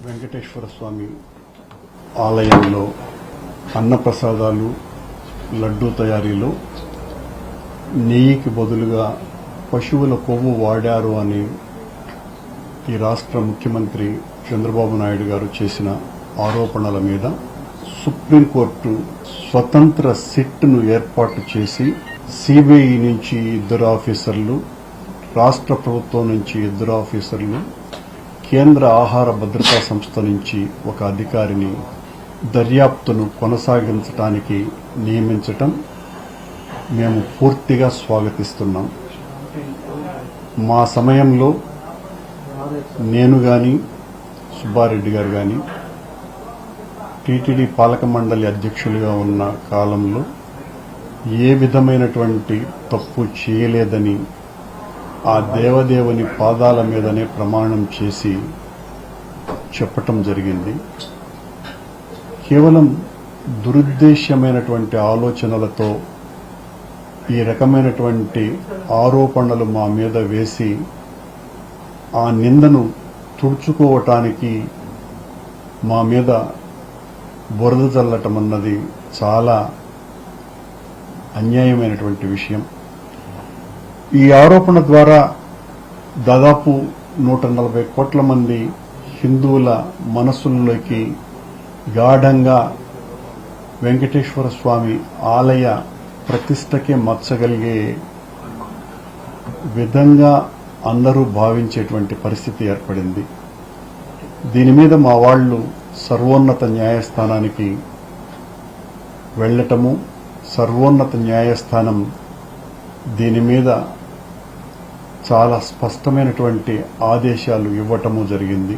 వెంకటేశ్వర స్వామి ఆలయంలో అన్నప్రసాదాలు లడ్డూ తయారీలో నెయ్యికి బదులుగా పశువుల కొవ్వు వాడారు అని ఈ రాష్ట్ర ముఖ్యమంత్రి చంద్రబాబు నాయుడు గారు చేసిన ఆరోపణల మీద సుప్రీంకోర్టు స్వతంత్ర సిట్ను ఏర్పాటు చేసి సిబిఐ నుంచి 2 ఆఫీసర్లు, రాష్ట్ర ప్రభుత్వం నుంచి 2 ఆఫీసర్లు, కేంద్ర ఆహార భద్రతా సంస్థ నుంచి ఒక అధికారిని దర్యాప్తును కొనసాగించడానికి నియమించటం మేము పూర్తిగా స్వాగతిస్తున్నాం. మా సమయంలో నేను గాని సుబ్బారెడ్డి గారు గాని టీటీడీ పాలక మండలి అధ్యక్షులుగా ఉన్న కాలంలో ఏ విధమైనటువంటి తప్పు చేయలేదని ఆ దేవదేవుని పాదాల మీదనే ప్రమాణం చేసి చెప్పటం జరిగింది. కేవలం దురుద్దేశ్యమైనటువంటి ఆలోచనలతో ఈ రకమైనటువంటి ఆరోపణలు మా మీద వేసి ఆ నిందను తుడుచుకోవటానికి మా మీద బురద చల్లటం అన్నది చాలా అన్యాయమైనటువంటి విషయం. ఈ ఆరోపణ ద్వారా దాదాపు 140 కోట్ల మంది హిందువుల మనస్సుల్లోకి గాఢంగా వెంకటేశ్వర స్వామి ఆలయ ప్రతిష్టకే మచ్చగలిగే విధంగా అందరూ భావించేటువంటి పరిస్థితి ఏర్పడింది. దీని మీద మా వాళ్లు సర్వోన్నత న్యాయస్థానానికి వెళ్లటము, సర్వోన్నత న్యాయస్థానం దీని మీద చాలా స్పష్టమైనటువంటి ఆదేశాలు ఇవ్వటము జరిగింది.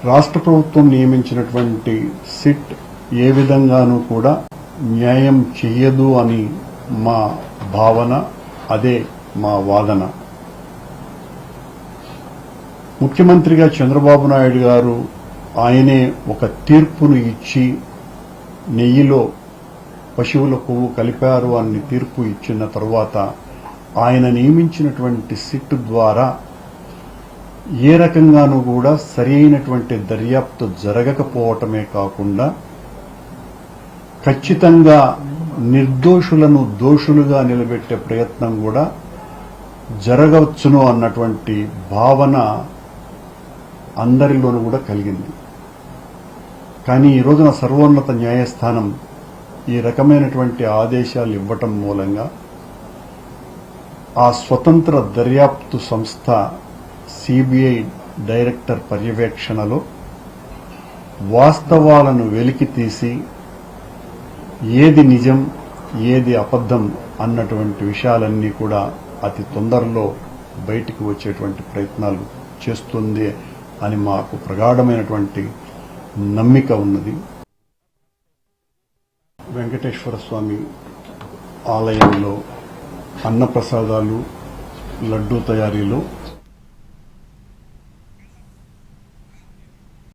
రాష్ట్ర ప్రభుత్వం నియమించినటువంటి సిట్ ఏ విధంగానూ కూడా న్యాయం చెయ్యదు అని మా భావన, అదే మా వాదన. ముఖ్యమంత్రిగా చంద్రబాబు నాయుడు గారు ఆయనే ఒక తీర్పును ఇచ్చి నెయ్యిలో పశువుల కొవ్వు కలిపారు అని తీర్పు ఇచ్చిన తర్వాత ఆయన నియమించినటువంటి సిట్ ద్వారా ఏ రకంగానూ కూడా సరైనటువంటి దర్యాప్తు జరగకపోవటమే కాకుండా ఖచ్చితంగా నిర్దోషులను దోషులుగా నిలబెట్టే ప్రయత్నం కూడా జరగవచ్చును అన్నటువంటి భావన అందరిలోనూ కూడా కలిగింది. కానీ ఈ రోజున సర్వోన్నత న్యాయస్థానం ఈ రకమైనటువంటి ఆదేశాలు ఇవ్వటం మూలంగా ఆ స్వతంత్ర దర్యాప్తు సంస్థ సిబిఐ డైరెక్టర్ పర్యవేక్షణలో వాస్తవాలను వెలికితీసి ఏది నిజం ఏది అబద్ధం అన్నటువంటి విషయాలన్నీ కూడా అతి తొందరలో బయటికి వచ్చేటువంటి ప్రయత్నాలు చేస్తుంది అని మాకు ప్రగాఢమైనటువంటి నమ్మిక ఉన్నది. వెంకటేశ్వర స్వామి ఆలయంలో అన్నప్రసాదాలు లడ్డూ తయారీలో